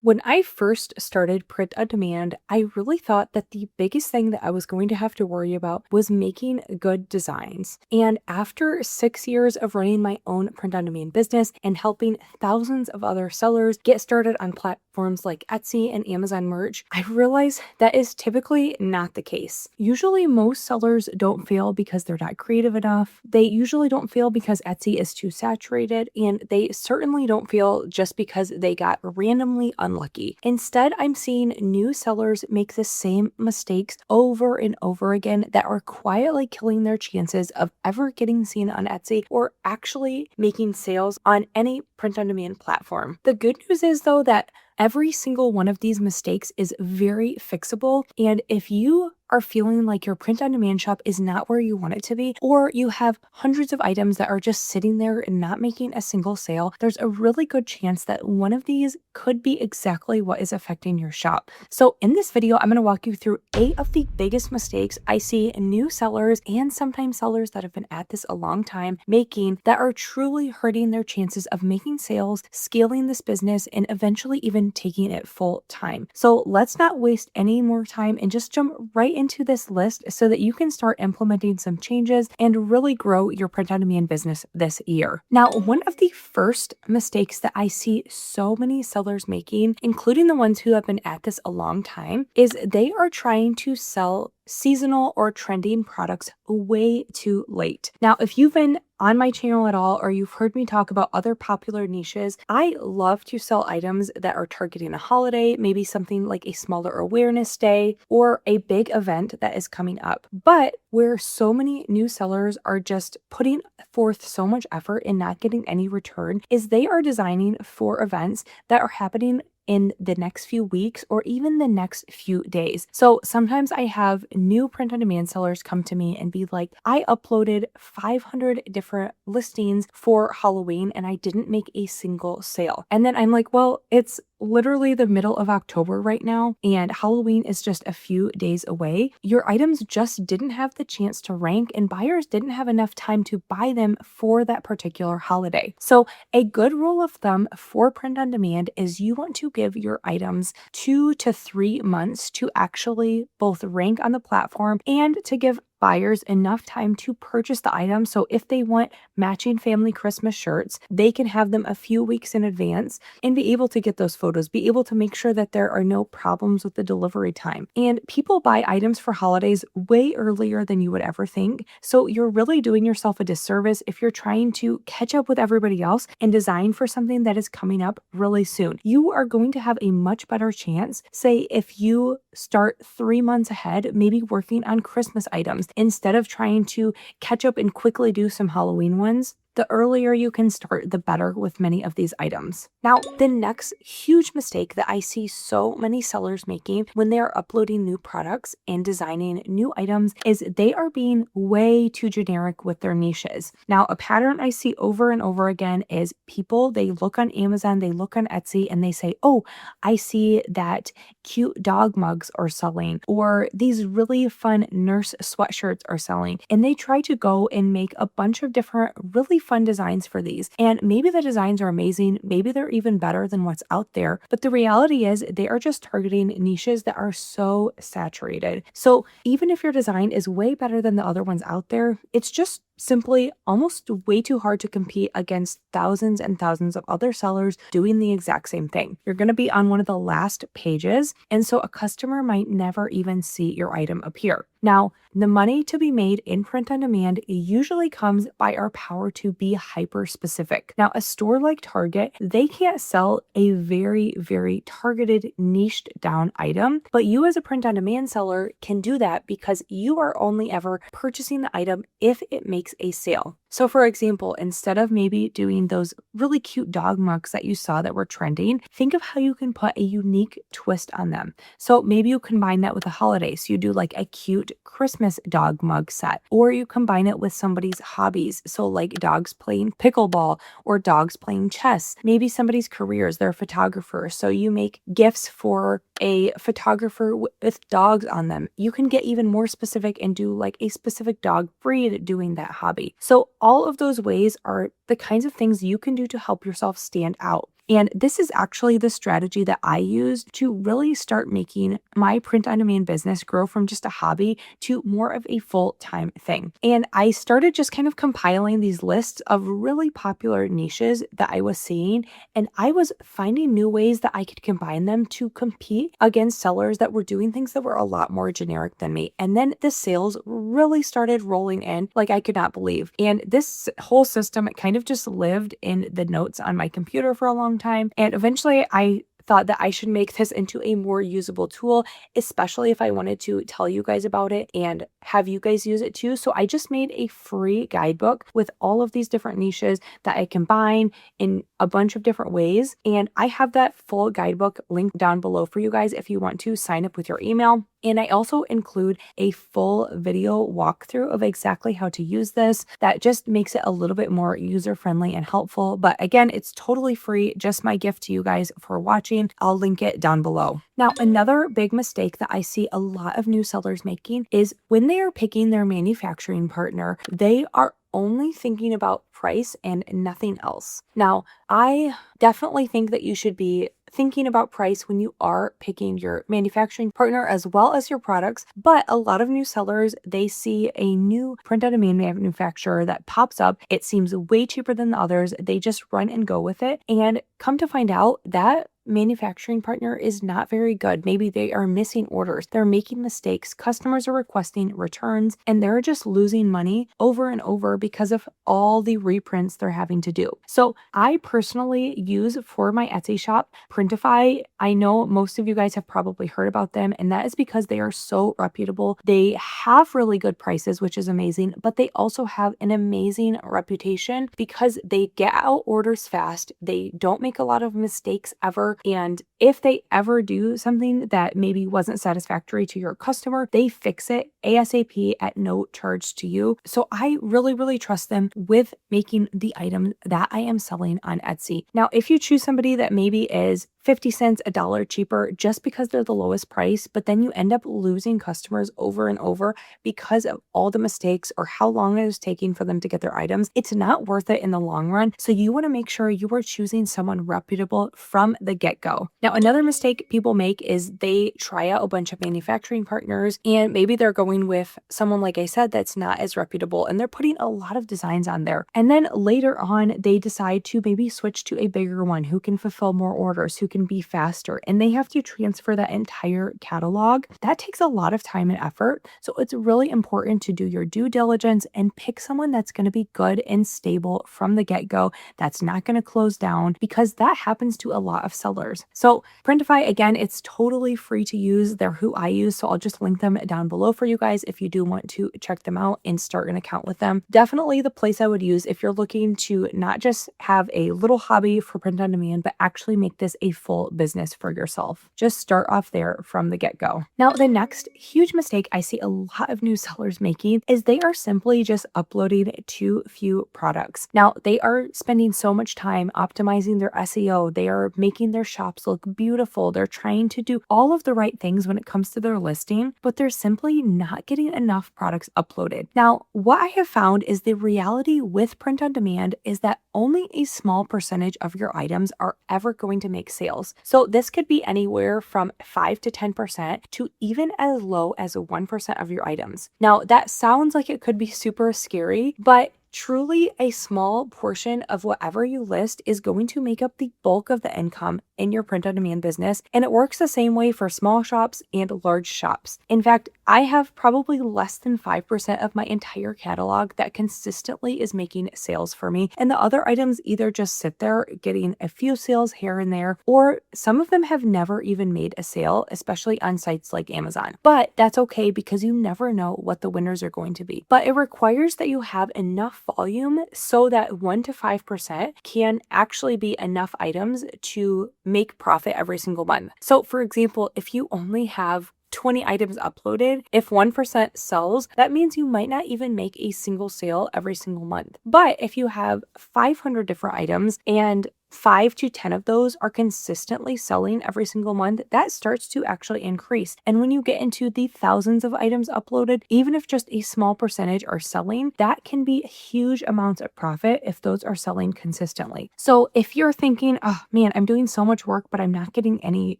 When I first started print on demand, I really thought that the biggest thing that I was going to have to worry about was making good designs. And after 6 years of running my own print on demand business and helping thousands of other sellers get started on platforms like Etsy and Amazon Merch, I realized that is typically not the case. Usually, most sellers don't fail because they're not creative enough. They usually don't fail because Etsy is too saturated, and they certainly don't fail just because they got randomly unlucky. Instead, I'm seeing new sellers make the same mistakes over and over again that are quietly killing their chances of ever getting seen on Etsy or actually making sales on any print on demand platform. The good news is, though, that every single one of these mistakes is very fixable. And if you are feeling like your print on demand shop is not where you want it to be, or you have hundreds of items that are just sitting there and not making a single sale, there's a really good chance that one of these could be exactly what is affecting your shop. So in this video, I'm going to walk you through 8 of the biggest mistakes I see new sellers and sometimes sellers that have been at this a long time making that are truly hurting their chances of making sales, scaling this business, and eventually even taking it full time. So let's not waste any more time and just jump right into this list so that you can start implementing some changes and really grow your print on demand business this year. Now, one of the first mistakes that I see so many sellers making, including the ones who have been at this a long time, is they are trying to sell seasonal or trending products way too late. Now, if you've been on my channel at all, or you've heard me talk about other popular niches, I love to sell items that are targeting a holiday, maybe something like a smaller awareness day or a big event that is coming up. But where so many new sellers are just putting forth so much effort and not getting any return is they are designing for events that are happening in the next few weeks or even the next few days. So sometimes I have new print on demand sellers come to me and be like, I uploaded 500 different listings for Halloween and I didn't make a single sale. And then I'm like, well, it's literally the middle of October right now, and Halloween is just a few days away. Your items just didn't have the chance to rank, and buyers didn't have enough time to buy them for that particular holiday. So a good rule of thumb for print on demand is you want to give your items 2 to 3 months to actually both rank on the platform and to give buyers enough time to purchase the item. So if they want matching family Christmas shirts, they can have them a few weeks in advance and be able to get those photos, be able to make sure that there are no problems with the delivery time. And people buy items for holidays way earlier than you would ever think. So you're really doing yourself a disservice if you're trying to catch up with everybody else and design for something that is coming up really soon. You are going to have a much better chance, say, if you start 3 months ahead, maybe working on Christmas items instead of trying to catch up and quickly do some Halloween ones. The earlier you can start, the better with many of these items. Now, the next huge mistake that I see so many sellers making when they are uploading new products and designing new items is they are being way too generic with their niches. Now, a pattern I see over and over again is people, they look on Amazon, they look on Etsy, and they say, oh, I see that cute dog mugs are selling, or these really fun nurse sweatshirts are selling. And they try to go and make a bunch of different really fun designs for these. And maybe the designs are amazing, maybe they're even better than what's out there, but the reality is they are just targeting niches that are so saturated. So even if your design is way better than the other ones out there, it's just simply almost way too hard to compete against thousands and thousands of other sellers doing the exact same thing. You're going to be on one of the last pages, and so a customer might never even see your item appear. Now, the money to be made in print on demand usually comes by our power to be hyper specific. Now, a store like Target, they can't sell a very, very targeted, niched down item, but you as a print on demand seller can do that because you are only ever purchasing the item if it makes a sale. So for example, instead of maybe doing those really cute dog mugs that you saw that were trending, think of how you can put a unique twist on them. So maybe you combine that with a holiday. So you do like a cute Christmas dog mug set, or you combine it with somebody's hobbies. So like dogs playing pickleball or dogs playing chess. Maybe somebody's careers, they're a photographer. So you make gifts for a photographer with dogs on them. You can get even more specific and do like a specific dog breed doing that hobby. So all of those ways are the kinds of things you can do to help yourself stand out. And this is actually the strategy that I used to really start making my print on demand business grow from just a hobby to more of a full-time thing. And I started just kind of compiling these lists of really popular niches that I was seeing, and I was finding new ways that I could combine them to compete against sellers that were doing things that were a lot more generic than me. And then the sales really started rolling in like I could not believe. And this whole system, it kind of just lived in the notes on my computer for a long time. And eventually I thought that I should make this into a more usable tool, especially if I wanted to tell you guys about it and have you guys use it too. So I just made a free guidebook with all of these different niches that I combine in a bunch of different ways. And I have that full guidebook linked down below for you guys if you want to sign up with your email. And I also include a full video walkthrough of exactly how to use this. That just makes it a little bit more user-friendly and helpful. But again, it's totally free, just my gift to you guys for watching. I'll link it down below. Now, another big mistake that I see a lot of new sellers making is when they are picking their manufacturing partner, they are only thinking about price and nothing else. Now, I definitely think that you should be thinking about price when you are picking your manufacturing partner as well as your products. But a lot of new sellers, they see a new print on demand manufacturer that pops up. It seems way cheaper than the others. They just run and go with it. And come to find out that manufacturing partner is not very good. Maybe they are missing orders. They're making mistakes. Customers are requesting returns and they're just losing money over and over because of all the reprints they're having to do. So I personally use for my Etsy shop Printify. I know most of you guys have probably heard about them, and that is because they are so reputable. They have really good prices, which is amazing, but they also have an amazing reputation because they get out orders fast. They don't make a lot of mistakes ever. And if they ever do something that maybe wasn't satisfactory to your customer, they fix it ASAP at no charge to you. So I really, really trust them with making the item that I am selling on Etsy. Now, if you choose somebody that maybe is 50 cents, $1 cheaper just because they're the lowest price, but then you end up losing customers over and over because of all the mistakes or how long it is taking for them to get their items, it's not worth it in the long run. So you want to make sure you are choosing someone reputable from the get-go. Now, another mistake people make is they try out a bunch of manufacturing partners and maybe they're going with someone, like I said, that's not as reputable and they're putting a lot of designs on there. And then later on, they decide to maybe switch to a bigger one who can fulfill more orders, who can be faster, and they have to transfer that entire catalog. That takes a lot of time and effort. So it's really important to do your due diligence and pick someone that's going to be good and stable from the get-go, that's not going to close down, because that happens to a lot of sellers. So Printify, again, it's totally free to use. They're who I use, so I'll just link them down below for you guys if you do want to check them out and start an account with them. Definitely the place I would use if you're looking to not just have a little hobby for print on demand, but actually make this a full business for yourself. Just start off there from the get-go. Now, the next huge mistake I see a lot of new sellers making is they are simply just uploading too few products. Now, they are spending so much time optimizing their SEO. They are making their shops look beautiful. They're trying to do all of the right things when it comes to their listing, but they're simply not getting enough products uploaded. Now, what I have found is the reality with print on demand is that only a small percentage of your items are ever going to make sales. So this could be anywhere from 5 to 10% to even as low as 1% of your items. Now, that sounds like it could be super scary, but truly a small portion of whatever you list is going to make up the bulk of the income in your print on demand business. And it works the same way for small shops and large shops. In fact, I have probably less than 5% of my entire catalog that consistently is making sales for me. And the other items either just sit there getting a few sales here and there, or some of them have never even made a sale, especially on sites like Amazon. But that's okay because you never know what the winners are going to be. But it requires that you have enough volume so that 1 to 5% can actually be enough items to make profit every single month. So for example, if you only have 20 items uploaded, if 1% sells, that means you might not even make a single sale every single month. But if you have 500 different items and 5 to 10 of those are consistently selling every single month, that starts to actually increase. And when you get into the thousands of items uploaded, even if just a small percentage are selling, that can be huge amounts of profit if those are selling consistently. So if you're thinking, oh man, I'm doing so much work, but I'm not getting any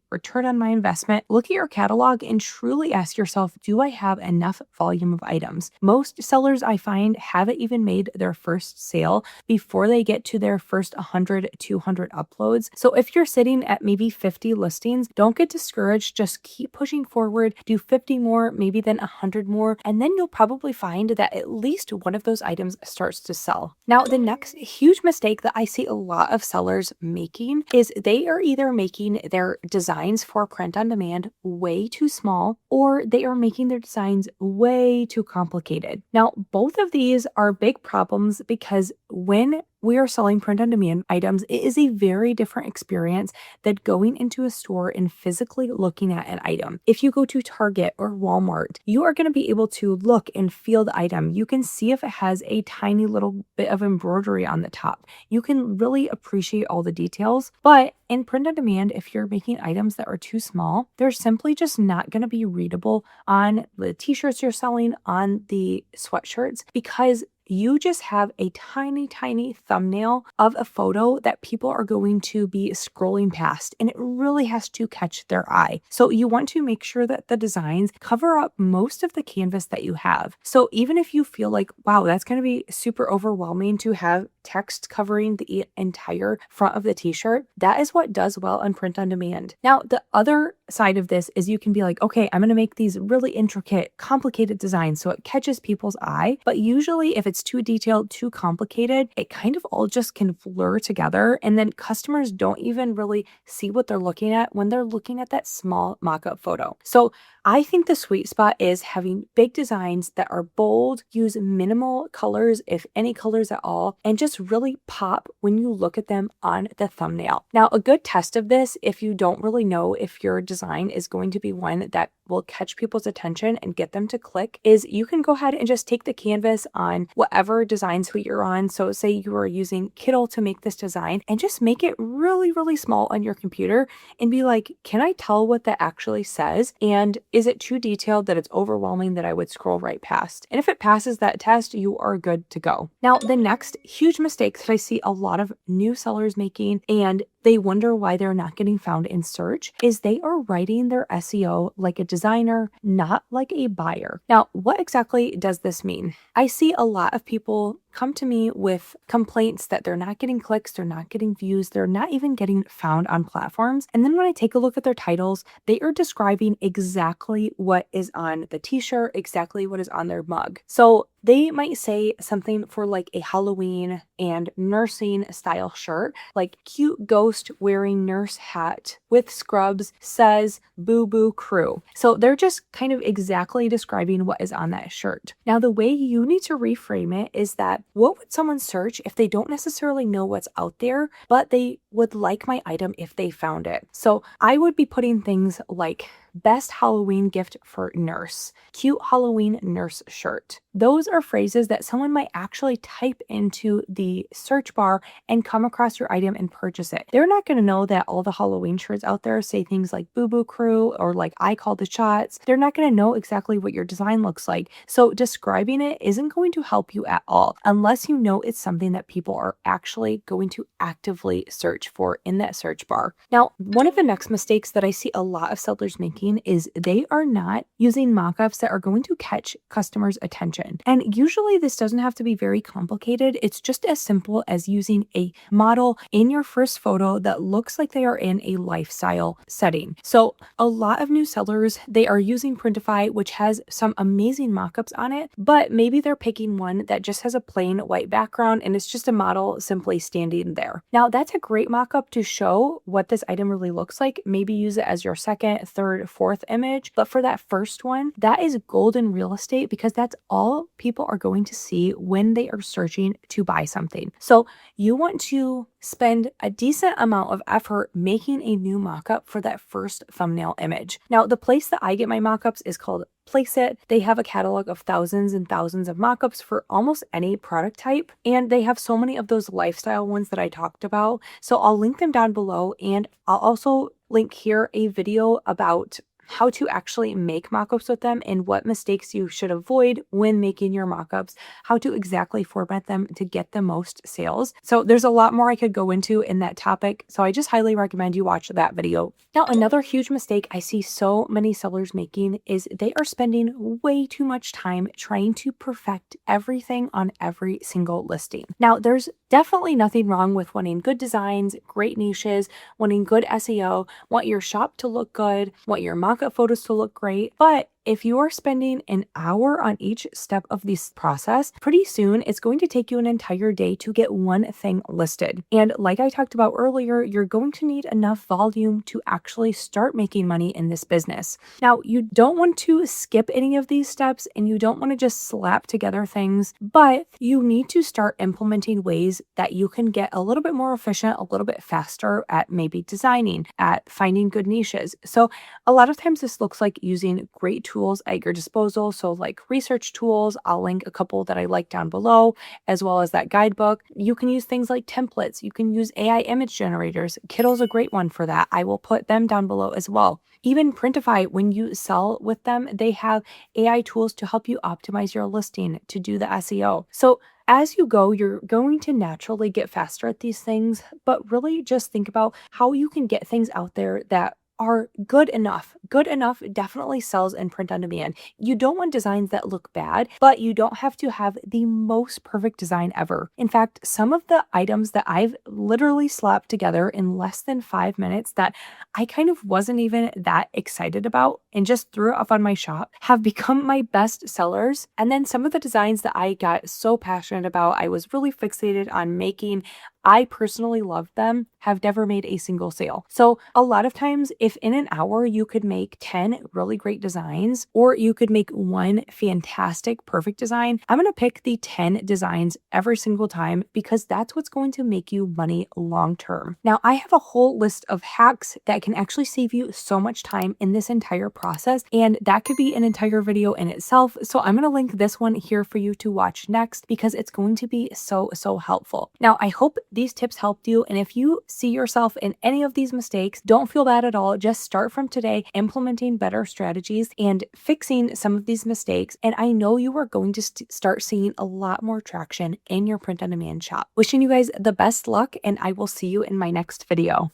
return on my investment, look at your catalog and truly ask yourself, do I have enough volume of items? Most sellers I find haven't even made their first sale before they get to their first 100, 200 uploads. So if you're sitting at maybe 50 listings, don't get discouraged. Just keep pushing forward, do 50 more, maybe then 100 more, and then you'll probably find that at least one of those items starts to sell. Now, the next huge mistake that I see a lot of sellers making is they are either making their designs for print on demand way too small, or they are making their designs way too complicated. Now, both of these are big problems because when we are selling print on demand items, it is a very different experience than going into a store and physically looking at an item. If you go to Target or Walmart, you are going to be able to look and feel the item. You can see if it has a tiny little bit of embroidery on the top. You can really appreciate all the details. But in print on demand, if you're making items that are too small, they're simply just not going to be readable on the t-shirts you're selling, on the sweatshirts, because you just have a tiny, tiny thumbnail of a photo that people are going to be scrolling past, and it really has to catch their eye. So you want to make sure that the designs cover up most of the canvas that you have. So even if you feel like, wow, that's going to be super overwhelming to have text covering the entire front of the t-shirt, that is what does well on print on demand. Now, the other side of this is you can be like, okay, I'm going to make these really intricate, complicated designs so it catches people's eye. But usually if it's too detailed, too complicated, it kind of all just can blur together. And then customers don't even really see what they're looking at when they're looking at that small mock-up photo. So I think the sweet spot is having big designs that are bold, use minimal colors, if any colors at all, and just really pop when you look at them on the thumbnail. Now, a good test of this, if you don't really know if your design is going to be one that will catch people's attention and get them to click, is you can go ahead and just take the canvas on whatever design suite you're on. So say you are using Kittle to make this design, and just make it really, really small on your computer and be like, can I tell what that actually says? And is it too detailed that it's overwhelming that I would scroll right past? And if it passes that test, you are good to go. Now, the next huge mistake that I see a lot of new sellers making, and they wonder why they're not getting found in search, is they are writing their SEO like a designer, not like a buyer. Now, what exactly does this mean? I see a lot of people come to me with complaints that they're not getting clicks, they're not getting views, they're not even getting found on platforms. And then when I take a look at their titles, they are describing exactly what is on the t-shirt, exactly what is on their mug. So they might say something for like a Halloween and nursing style shirt, like cute ghost wearing nurse hat with scrubs, says boo boo crew. So they're just kind of exactly describing what is on that shirt. Now, the way you need to reframe it is that what would someone search if they don't necessarily know what's out there, but they would like my item if they found it? So I would be putting things like best Halloween gift for nurse, cute Halloween nurse shirt. Those are phrases that someone might actually type into the search bar and come across your item and purchase it. They're not going to know that all the Halloween shirts out there say things like Boo Boo Crew or like I Call the Shots. They're not going to know exactly what your design looks like. So describing it isn't going to help you at all unless you know it's something that people are actually going to actively search for in that search bar. Now, one of the next mistakes that I see a lot of sellers making is they are not using mockups that are going to catch customers' attention. And usually this doesn't have to be very complicated. It's just as simple as using a model in your first photo that looks like they are in a lifestyle setting. So a lot of new sellers, they are using Printify, which has some amazing mockups on it, but maybe they're picking one that just has a plain white background and it's just a model simply standing there. Now, that's a great mockup to show what this item really looks like. Maybe use it as your second, third, fourth image. But for that first one, that is golden real estate because that's all people are going to see when they are searching to buy something. So you want to spend a decent amount of effort making a new mockup for that first thumbnail image. Now, the place that I get my mockups is called Place It. They have a catalog of thousands and thousands of mockups for almost any product type, and they have so many of those lifestyle ones that I talked about. So I'll link them down below, and I'll also link here a video about how to actually make mockups with them and what mistakes you should avoid when making your mockups, how to exactly format them to get the most sales. So there's a lot more I could go into in that topic. So I just highly recommend you watch that video. Now, another huge mistake I see so many sellers making is they are spending way too much time trying to perfect everything on every single listing. Now, there's definitely nothing wrong with wanting good designs, great niches, wanting good SEO, want your shop to look good, want your mockup photos to look great, but if you are spending an hour on each step of this process, pretty soon it's going to take you an entire day to get one thing listed. And like I talked about earlier, you're going to need enough volume to actually start making money in this business. Now, you don't want to skip any of these steps and you don't want to just slap together things, but you need to start implementing ways that you can get a little bit more efficient, a little bit faster at maybe designing, at finding good niches. So a lot of times this looks like using great tools at your disposal. So like research tools, I'll link a couple that I like down below, as well as that guidebook. You can use things like templates. You can use AI image generators. Kittle's a great one for that. I will put them down below as well. Even Printify, when you sell with them, they have AI tools to help you optimize your listing to do the SEO. So as you go, you're going to naturally get faster at these things, but really just think about how you can get things out there that are good enough. Good enough definitely sells in print on demand. You don't want designs that look bad, but you don't have to have the most perfect design ever. In fact, some of the items that I've literally slapped together in less than 5 minutes that I kind of wasn't even that excited about and just threw it up on my shop have become my best sellers. And then some of the designs that I got so passionate about, I was really fixated on making, I personally love them, have never made a single sale. So a lot of times, if in an hour you could make 10 really great designs, or you could make one fantastic, perfect design, I'm going to pick the 10 designs every single time because that's what's going to make you money long term. Now, I have a whole list of hacks that can actually save you so much time in this entire process, and that could be an entire video in itself. So I'm going to link this one here for you to watch next because it's going to be so helpful. Now, I hope these tips helped you, and if you see yourself in any of these mistakes, don't feel bad at all. Just start from today implementing better strategies and fixing some of these mistakes, and I know you are going to start seeing a lot more traction in your print on demand shop. Wishing you guys the best luck, and I will see you in my next video.